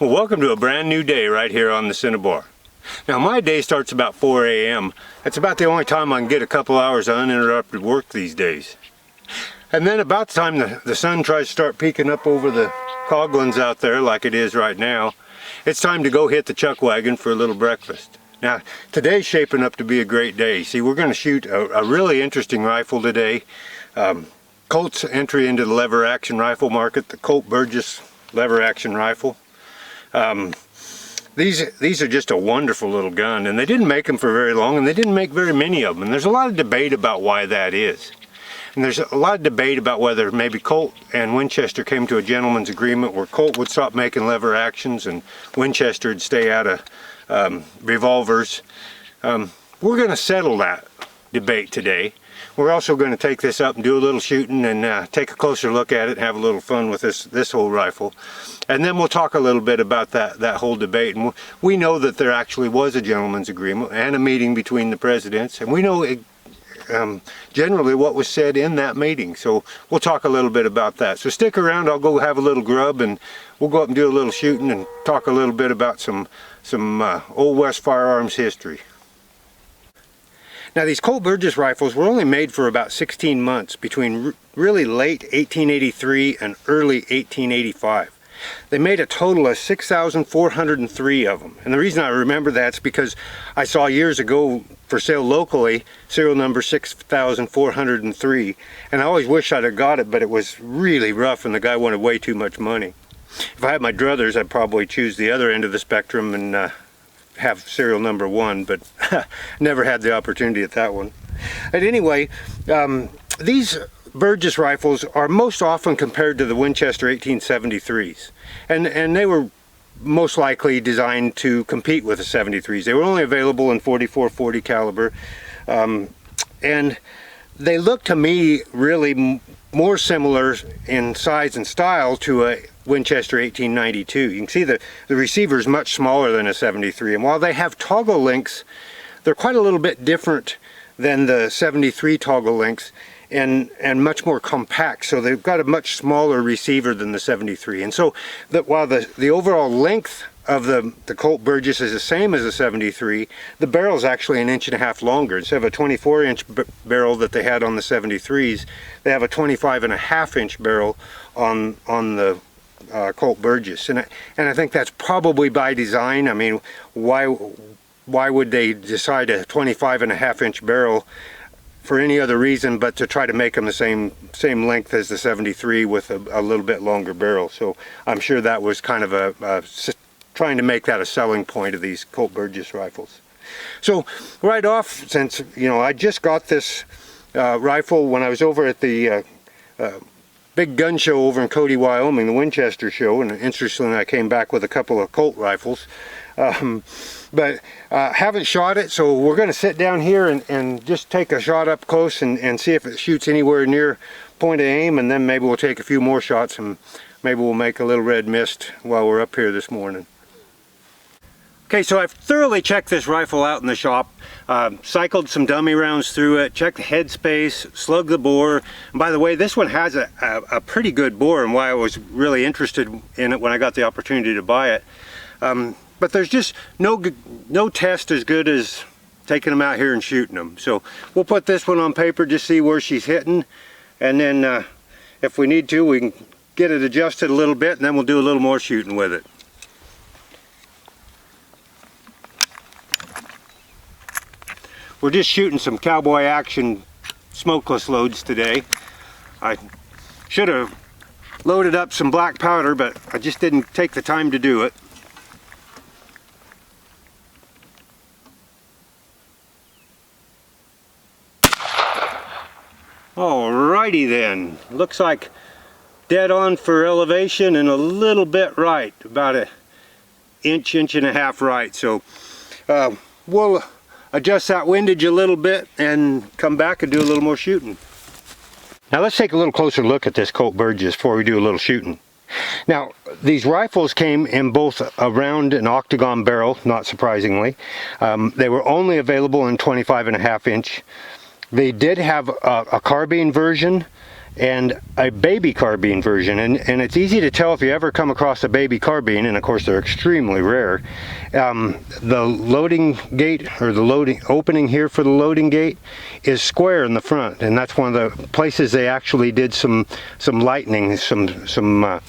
Well, welcome to a brand new day right here on the Cinnabar. Now my day starts about 4 a.m. That's about the only time I can get a couple hours of uninterrupted work these days. And then about the time the sun tries to start peeking up over the Coglands out there like it is right now, it's time to go hit the chuck wagon for a little breakfast. Now today's shaping up to be a great day. See, we're going to shoot a really interesting rifle today. Colt's entry into the lever action rifle market, the Colt Burgess lever action rifle. These are just a wonderful little gun, and they didn't make them for very long, and they didn't make very many of them, and there's a lot of debate about why that is. And there's a lot of debate about whether maybe Colt and Winchester came to a gentleman's agreement where Colt would stop making lever actions and Winchester would stay out of revolvers. We're going to settle that debate today. We're also going to take this up and do a little shooting and take a closer look at it and have a little fun with this whole rifle. And then we'll talk a little bit about that whole debate. And we know that there actually was a gentleman's agreement and a meeting between the presidents, and we know generally what was said in that meeting. So we'll talk a little bit about that. So stick around, I'll go have a little grub and we'll go up and do a little shooting and talk a little bit about some Old West firearms history. Now these Colt Burgess rifles were only made for about 16 months between really late 1883 and early 1885. They made a total of 6,403 of them. And the reason I remember that's because I saw years ago for sale locally serial number 6,403. And I always wish I'd have got it, but it was really rough and the guy wanted way too much money. If I had my druthers, I'd probably choose the other end of the spectrum and have serial number 1, but never had the opportunity at that one. But anyway, these Burgess rifles are most often compared to the Winchester 1873s, and they were most likely designed to compete with the 73s. They were only available in 44/40 caliber, and they look to me really more similar in size and style to a Winchester 1892. You can see the receiver is much smaller than a 73, and while they have toggle links, they're quite a little bit different than the 73 toggle links and much more compact. So they've got a much smaller receiver than the 73. And so while the overall length of the Colt Burgess is the same as the 73, the barrel is actually 1.5 inches longer. Instead of a 24-inch barrel that they had on the 73s, they have a 25.5-inch barrel on the Colt Burgess, and I think that's probably by design. I mean, why would they decide a 25.5-inch barrel for any other reason but to try to make them the same length as the 73 with a little bit longer barrel? So I'm sure that was kind of trying to make that a selling point of these Colt Burgess rifles. So right off, since I just got this rifle when I was over at the big gun show over in Cody, Wyoming, the Winchester show, and interestingly I came back with a couple of Colt rifles, but haven't shot it, so we're going to sit down here and just take a shot up close and see if it shoots anywhere near point of aim, and then maybe we'll take a few more shots and maybe we'll make a little red mist while we're up here this morning. Okay, so I've thoroughly checked this rifle out in the shop, cycled some dummy rounds through it, checked the headspace, slugged the bore. And by the way, this one has a pretty good bore, and why I was really interested in it when I got the opportunity to buy it. But there's just no test as good as taking them out here and shooting them. So we'll put this one on paper, just see where she's hitting, and then if we need to, we can get it adjusted a little bit, and then we'll do a little more shooting with it. We're just shooting some cowboy action smokeless loads today. I should have loaded up some black powder, but I just didn't take the time to do it. Alrighty then, looks like dead on for elevation and a little bit right, about an inch and a half right. So we'll adjust that windage a little bit and come back and do a little more shooting. Now let's take a little closer look at this Colt Burgess before we do a little shooting. Now these rifles came in both a round and octagon barrel, not surprisingly. They were only available in 25.5 inch. They did have a carbine version and a baby carbine version, and it's easy to tell if you ever come across a baby carbine, and of course they're extremely rare. The loading gate, or the loading opening here for the loading gate, is square in the front, and that's one of the places they actually did some lightening, some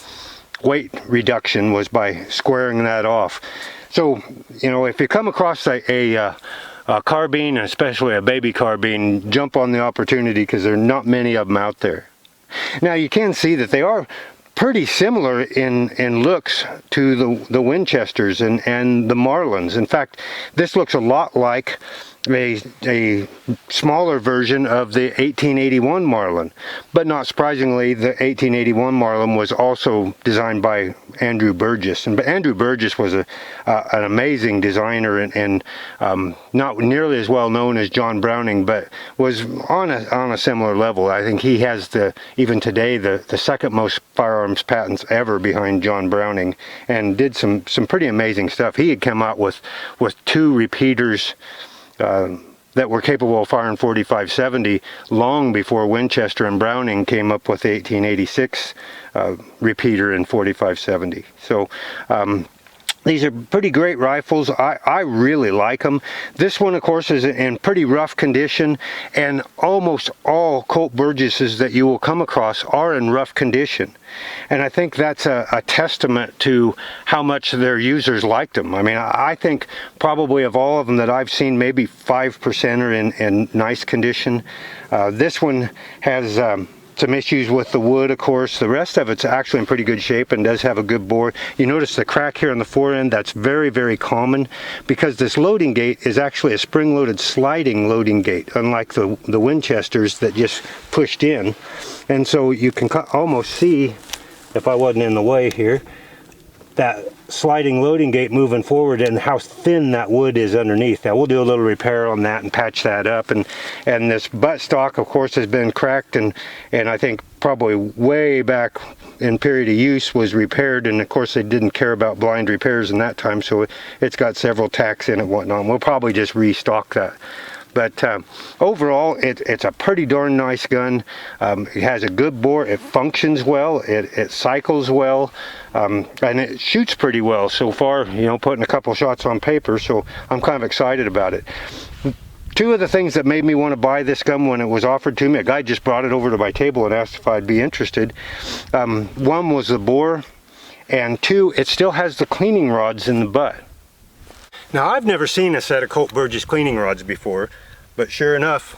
weight reduction was by squaring that off. So, you know, if you come across a carbine, especially a baby carbine, jump on the opportunity, because there are not many of them out there. Now you can see that they are pretty similar in looks to the Winchesters and the Marlins. In fact, this looks a lot like a smaller version of the 1881 Marlin, but not surprisingly, the 1881 Marlin was also designed by Andrew Burgess, and Andrew Burgess was an amazing designer, and not nearly as well known as John Browning, but was on a similar level. I think he has even today the second most firearms patents ever behind John Browning, and did some pretty amazing stuff. He had come out with 2 repeaters that were capable of firing 45-70 long before Winchester and Browning came up with the 1886 repeater in 45-70. So these are pretty great rifles. I really like them. This one, of course, is in pretty rough condition, and almost all Colt Burgesses that you will come across are in rough condition. And I think that's a testament to how much their users liked them. I mean, I think probably of all of them that I've seen, maybe 5% are in nice condition. This one has some issues with the wood, of course. The rest of it's actually in pretty good shape and does have a good bore. You notice the crack here on the fore end. That's very, very common, because this loading gate is actually a spring-loaded sliding loading gate, unlike the Winchesters that just pushed in. And so you can almost see, if I wasn't in the way here, that sliding loading gate moving forward, and how thin that wood is underneath. Now we'll do a little repair on that and patch that up, and this buttstock, of course, has been cracked, and I think probably way back in period of use was repaired, and of course they didn't care about blind repairs in that time, so it's got several tacks in it and whatnot. We'll probably just restock that. But overall, it's a pretty darn nice gun. It has a good bore. It functions well. It cycles well, and it shoots pretty well so far. You know, putting a couple shots on paper. So I'm kind of excited about it. 2 of the things that made me want to buy this gun when it was offered to me, a guy just brought it over to my table and asked if I'd be interested. One was the bore, and 2, it still has the cleaning rods in the butt. Now, I've never seen a set of Colt Burgess cleaning rods before, but sure enough,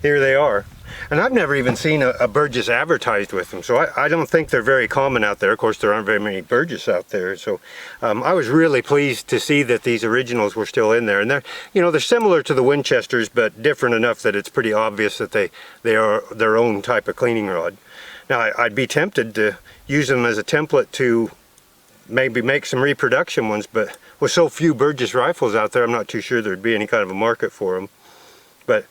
here they are. And I've never even seen a Burgess advertised with them, so I don't think they're very common out there. Of course, there aren't very many Burgess out there, so I was really pleased to see that these originals were still in there. And they're similar to the Winchesters, but different enough that it's pretty obvious that they are their own type of cleaning rod. Now, I'd be tempted to use them as a template to maybe make some reproduction ones, but with so few Burgess rifles out there, I'm not too sure there'd be any kind of a market for them. But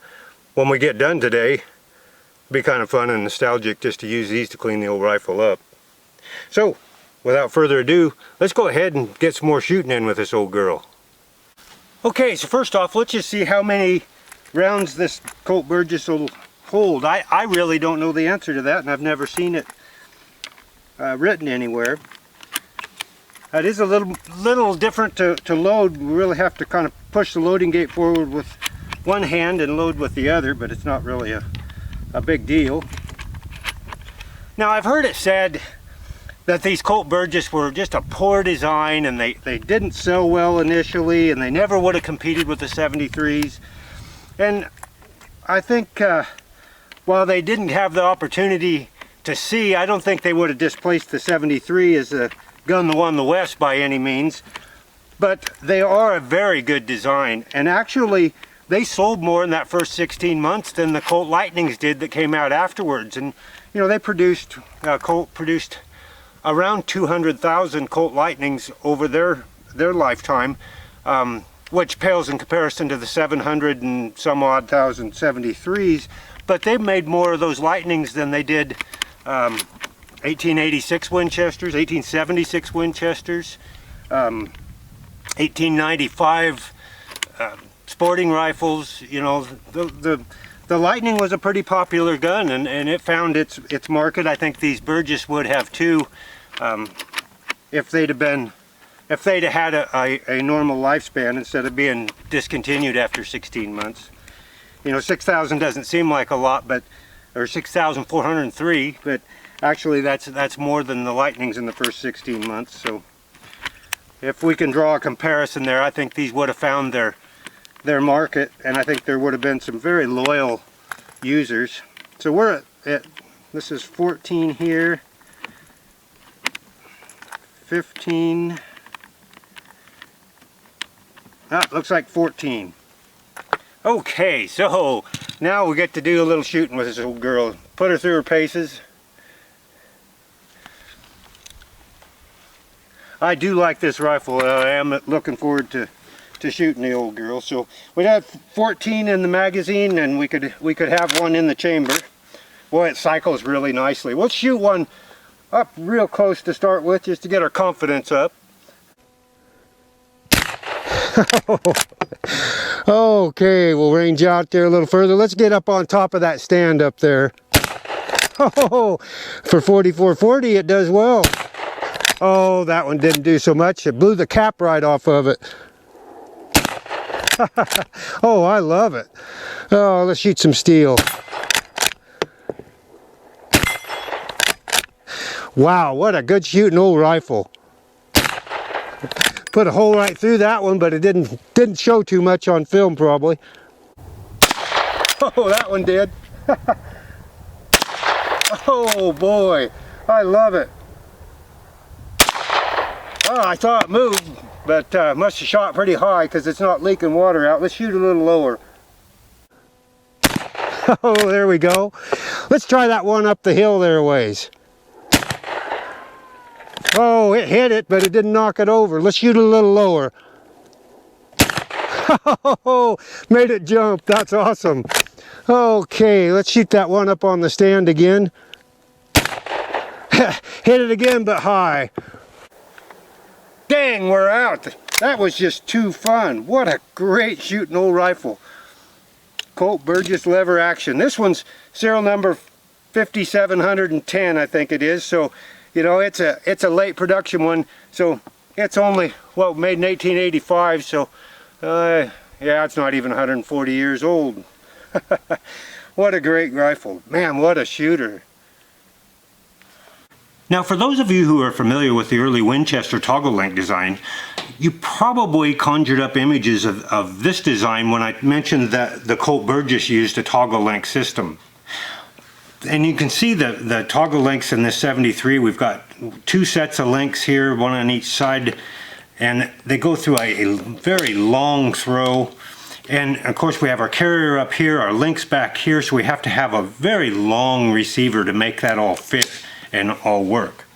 when we get done today, it'll be kind of fun and nostalgic just to use these to clean the old rifle up. So, without further ado, let's go ahead and get some more shooting in with this old girl. Okay, so first off, let's just see how many rounds this Colt Burgess will hold. I really don't know the answer to that, and I've never seen it written anywhere. It is a little different to load. We really have to kind of push the loading gate forward with one hand and load with the other, but it's not really a big deal. Now, I've heard it said that these Colt Burgess were just a poor design, and they didn't sell well initially, and they never would have competed with the 73s. And I think while they didn't have the opportunity to see, I don't think they would have displaced the 73 as a gun that won the West by any means, but they are a very good design, and actually they sold more in that first 16 months than the Colt Lightnings did that came out afterwards. And you know, they produced Colt produced around 200,000 Colt Lightnings over their lifetime, which pales in comparison to the 700 and some odd thousand 73s, but they made more of those Lightnings than they did 1886 Winchesters, 1876 Winchesters, 1895 sporting rifles. You know, the the Lightning was a pretty popular gun, and it found its market. I think these Burgess would have too, if they'd had a normal lifespan instead of being discontinued after 16 months. You know, 6,000 doesn't seem like a lot, but, or 6,403, but actually that's more than the Lightnings in the first 16 months. So if we can draw a comparison there, I think these would have found their market, and I think there would have been some very loyal users. So we're at this is 14 here, 15, looks like 14. Okay, so now we get to do a little shooting with this old girl. Put her through her paces. I do like this rifle. I am looking forward to shooting the old girl. So we have 14 in the magazine, and we could have one in the chamber. Boy, it cycles really nicely. Let's shoot one up real close to start with, just to get our confidence up. Okay, we'll range out there a little further. Let's get up on top of that stand up there. Oh, for 4440 it does well. Oh, that one didn't do so much. It blew the cap right off of it. Oh, I love it. Oh, let's shoot some steel. Wow, what a good shooting old rifle. Put a hole right through that one, but it didn't show too much on film probably. Oh, that one did. Oh boy, I love it. Oh, I saw it move, but must have shot pretty high because it's not leaking water out. Let's shoot a little lower. Oh, there we go. Let's try that one up the hill there a ways. Oh, it hit it, but it didn't knock it over. Let's shoot a little lower. Oh, made it jump. That's awesome. Okay, let's shoot that one up on the stand again. Hit it again, but high. Dang, we're out. That was just too fun. What a great shooting old rifle. Colt Burgess lever action. This one's serial number 5710, I think it is. So, you know, it's a late production one. So it's only, well, made in 1885. So, yeah, it's not even 140 years old. What a great rifle. Man, what a shooter. Now, for those of you who are familiar with the early Winchester toggle link design, you probably conjured up images of this design when I mentioned that the Colt Burgess used a toggle link system. And you can see the toggle links in this 73. We've got two sets of links here, one on each side, and they go through a very long throw. And of course we have our carrier up here, our links back here, so we have to have a very long receiver to make that all fit and all work.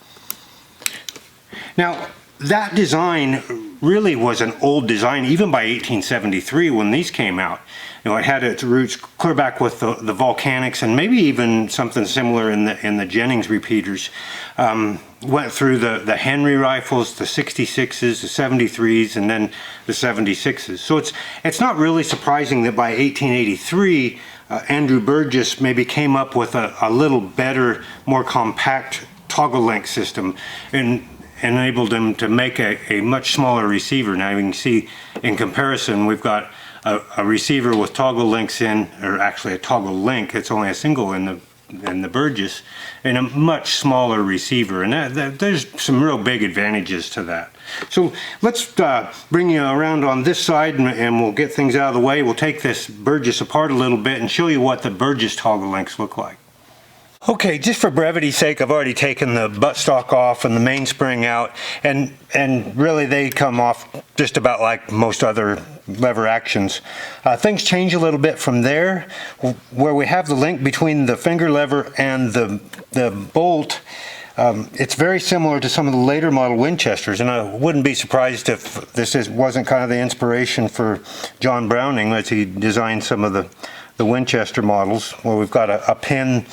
Now, that design really was an old design, even by 1873 when these came out. You know, it had its roots clear back with the volcanics, and maybe even something similar in the Jennings repeaters. Went through the Henry rifles, the 66s, the 73s, and then the 76s. So it's not really surprising that by 1883 Andrew Burgess maybe came up with a little better, more compact toggle link system and enabled him to make a much smaller receiver. Now you can see in comparison we've got a receiver with toggle links in, or actually a toggle link, it's only a single in the Burgess, and a much smaller receiver, and there's some real big advantages to that. So let's bring you around on this side, and we'll get things out of the way. We'll take this Burgess apart a little bit and show you what the Burgess toggle links look like. Okay, just for brevity's sake, I've already taken the buttstock off and the mainspring out, and really they come off just about like most other lever actions. Things change a little bit from there, where we have the link between the finger lever and the bolt. It's very similar to some of the later model Winchesters, and I wouldn't be surprised if this wasn't kind of the inspiration for John Browning as he designed some of the Winchester models, where we've got a pin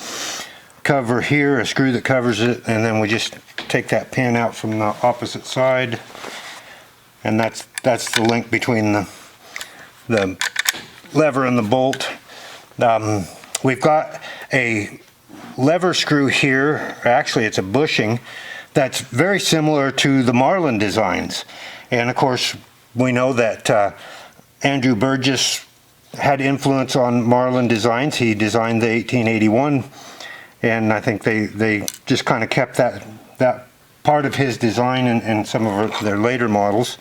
cover here, a screw that covers it, and then we just take that pin out from the opposite side, and that's the link between the lever and the bolt. We've got a lever screw here, actually it's a bushing, that's very similar to the Marlin designs. And of course, we know that Andrew Burgess had influence on Marlin designs. He designed the 1881, and I think they just kind of kept that part of his design in some of their later models.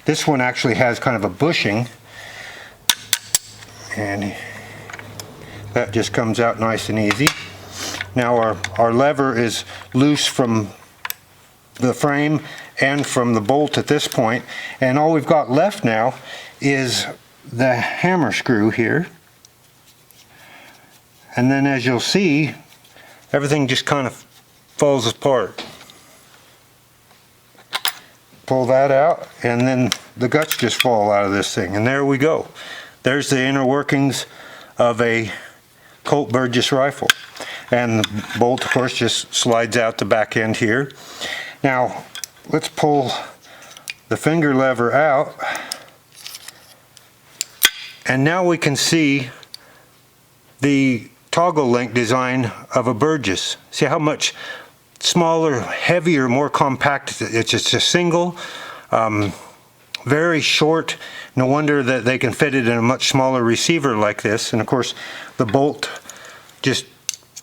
This one actually has kind of a bushing, and that just comes out nice and easy. Now our lever is loose from the frame and from the bolt at this point, and all we've got left now is the hammer screw here. And then, as you'll see, everything just kind of falls apart. Pull that out, and then the guts just fall out of this thing, and there we go. There's the inner workings of a Colt Burgess rifle. And the bolt, of course, just slides out the back end here. Now, let's pull the finger lever out, and now we can see the toggle link design of a Burgess. See how much smaller, heavier, more compact. It's just a single, very short. No wonder that they can fit it in a much smaller receiver like this. And of course, the bolt just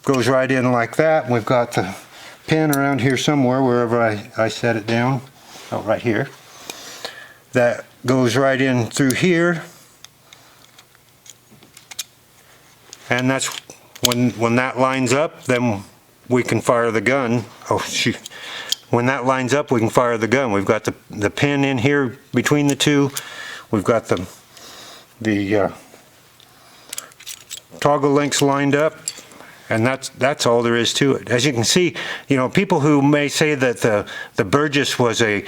goes right in like that. We've got the pin around here somewhere, wherever I set it down. Oh, right here. That goes right in through here. And that's when that lines up, then we can fire the gun. Oh, shoot. When that lines up, we can fire the gun. We've got the pin in here between the two. We've got the toggle links lined up, and that's all there is to it. As you can see, you know, people who may say that the Burgess was a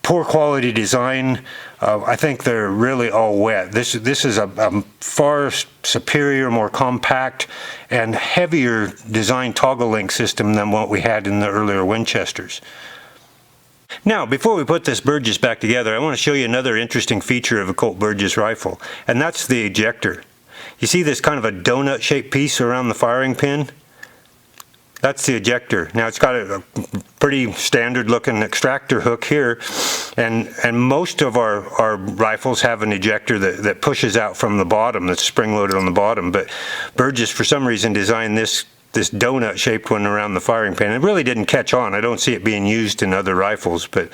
poor quality design, I think they're really all wet. This is a far superior, more compact, and heavier design toggle link system than what we had in the earlier Winchesters. Now, before we put this Burgess back together, I want to show you another interesting feature of a Colt Burgess rifle, and that's the ejector. You see this kind of a donut-shaped piece around the firing pin? That's the ejector. Now it's got a pretty standard looking extractor hook here, and most of our rifles have an ejector that pushes out from the bottom, that's spring-loaded on the bottom, but Burgess for some reason designed this donut-shaped one around the firing pin. It really didn't catch on. I don't see it being used in other rifles, but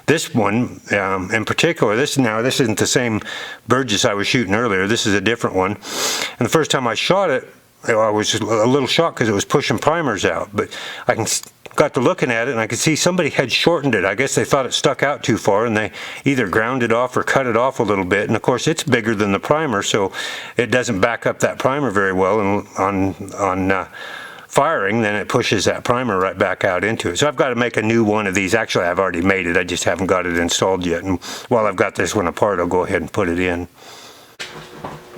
this one in particular, this isn't the same Burgess I was shooting earlier. This is a different one, and the first time I shot it, I was a little shocked because it was pushing primers out, but I got to looking at it and I could see somebody had shortened it. I guess they thought it stuck out too far and they either ground it off or cut it off a little bit. And of course it's bigger than the primer, so it doesn't back up that primer very well, and on firing, then it pushes that primer right back out into it. So I've got to make a new one of these. Actually, I've already made it. I just haven't got it installed yet. And while I've got this one apart, I'll go ahead and put it in.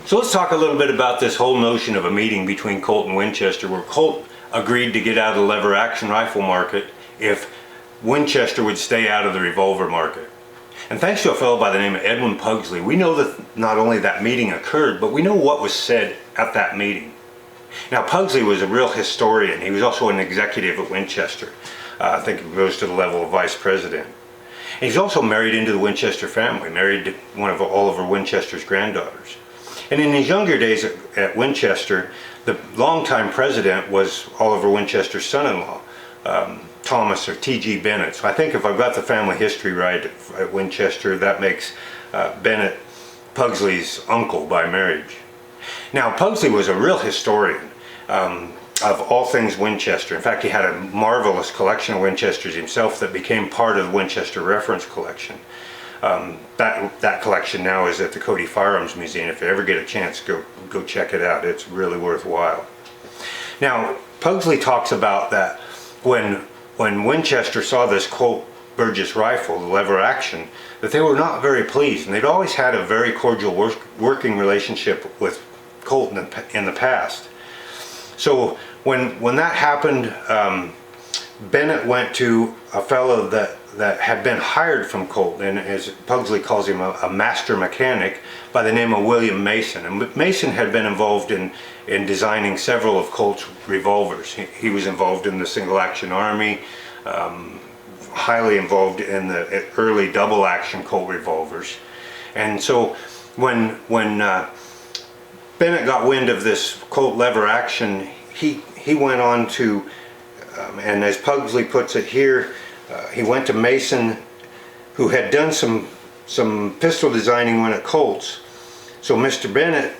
So let's talk a little bit about this whole notion of a meeting between Colt and Winchester, where Colt agreed to get out of the lever action rifle market if Winchester would stay out of the revolver market. And thanks to a fellow by the name of Edwin Pugsley, we know that not only that meeting occurred, but we know what was said at that meeting. Now, Pugsley was a real historian. He was also an executive at Winchester. I think he rose to the level of vice president. And he's also married into the Winchester family, married to one of Oliver Winchester's granddaughters. And in his younger days at Winchester, the longtime president was Oliver Winchester's son-in-law, Thomas or T.G. Bennett. So I think if I've got the family history right at Winchester, that makes Bennett Pugsley's uncle by marriage. Now, Pugsley was a real historian of all things Winchester. In fact, he had a marvelous collection of Winchesters himself that became part of the Winchester Reference Collection. That collection now is at the Cody Firearms Museum. If you ever get a chance, go check it out. It's really worthwhile. Now, Pugsley talks about that when Winchester saw this Colt Burgess rifle, the lever action, that they were not very pleased, and they'd always had a very cordial working relationship with Colt in the past. So when that happened, Bennett went to a fellow that that had been hired from Colt, and as Pugsley calls him, a master mechanic by the name of William Mason. And Mason had been involved in designing several of Colt's revolvers. He was involved in the single action army, highly involved in the early double action Colt revolvers. And so when Bennett got wind of this Colt lever action, he went on to, and as Pugsley puts it here, he went to Mason, who had done some pistol designing when at Colt's. So Mr. Bennett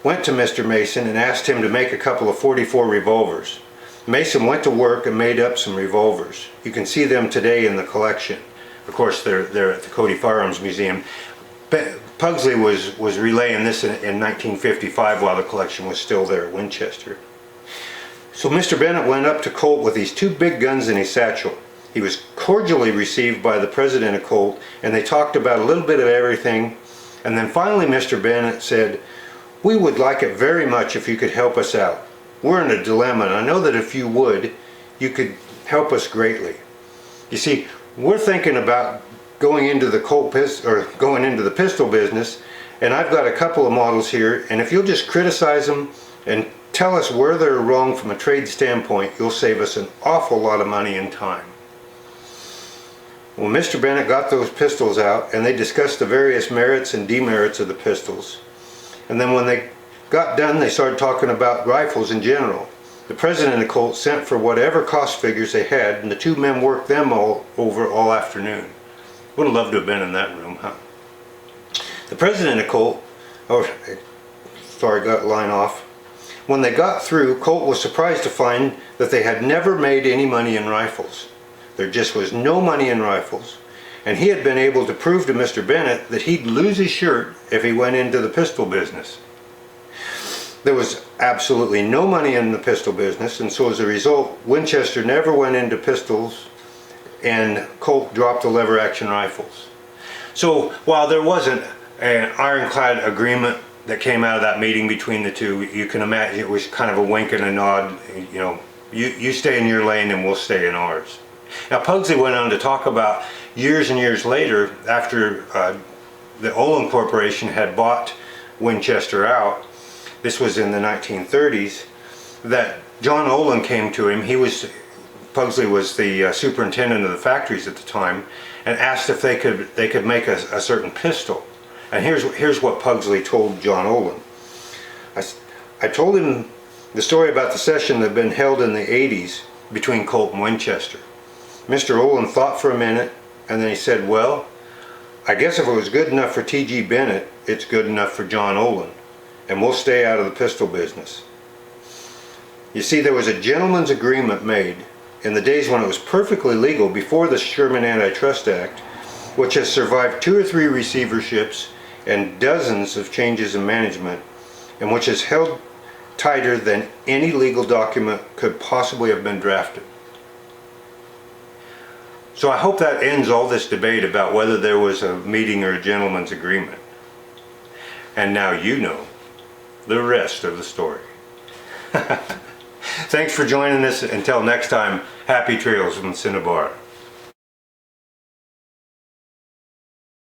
went to Mr. Mason and asked him to make a couple of .44 revolvers. Mason went to work and made up some revolvers. You can see them today in the collection. Of course, they're at the Cody Firearms Museum. Pugsley was relaying this in 1955 while the collection was still there at Winchester. So Mr. Bennett went up to Colt with these two big guns in his satchel. He was cordially received by the president of Colt, and they talked about a little bit of everything. And then finally Mr. Bennett said, "We would like it very much if you could help us out. We're in a dilemma, and I know that if you would, you could help us greatly. You see, we're thinking about going into the going into the pistol business, and I've got a couple of models here, and if you'll just criticize them and tell us where they're wrong from a trade standpoint, you'll save us an awful lot of money and time." Well, Mr. Bennett got those pistols out, and they discussed the various merits and demerits of the pistols. And then when they got done, they started talking about rifles in general. The president of Colt sent for whatever cost figures they had, and the two men worked them all over all afternoon. Would have loved to have been in that room, huh? The president of Colt, got line off. When they got through, Colt was surprised to find that they had never made any money in rifles. There just was no money in rifles, and he had been able to prove to Mr. Bennett that he'd lose his shirt if he went into the pistol business. There was absolutely no money in the pistol business, and so as a result, Winchester never went into pistols, and Colt dropped the lever action rifles. So while there wasn't an ironclad agreement that came out of that meeting between the two, you can imagine it was kind of a wink and a nod. You know, you stay in your lane and we'll stay in ours. Now Pugsley went on to talk about years and years later, after the Olin Corporation had bought Winchester out, this was in the 1930s, that John Olin came to him. Pugsley was the superintendent of the factories at the time, and asked if they could make a certain pistol. And here's what Pugsley told John Olin. I told him the story about the session that had been held in the 80s between Colt and Winchester. Mr. Olin thought for a minute, and then he said, "Well, I guess if it was good enough for T.G. Bennett, it's good enough for John Olin, and we'll stay out of the pistol business." You see, there was a gentleman's agreement made in the days when it was perfectly legal, before the Sherman Antitrust Act, which has survived 2 or 3 receiverships and dozens of changes in management, and which is held tighter than any legal document could possibly have been drafted. So I hope that ends all this debate about whether there was a meeting or a gentleman's agreement. And now you know the rest of the story. Thanks for joining us. Until next time, happy trails from Cinnabar.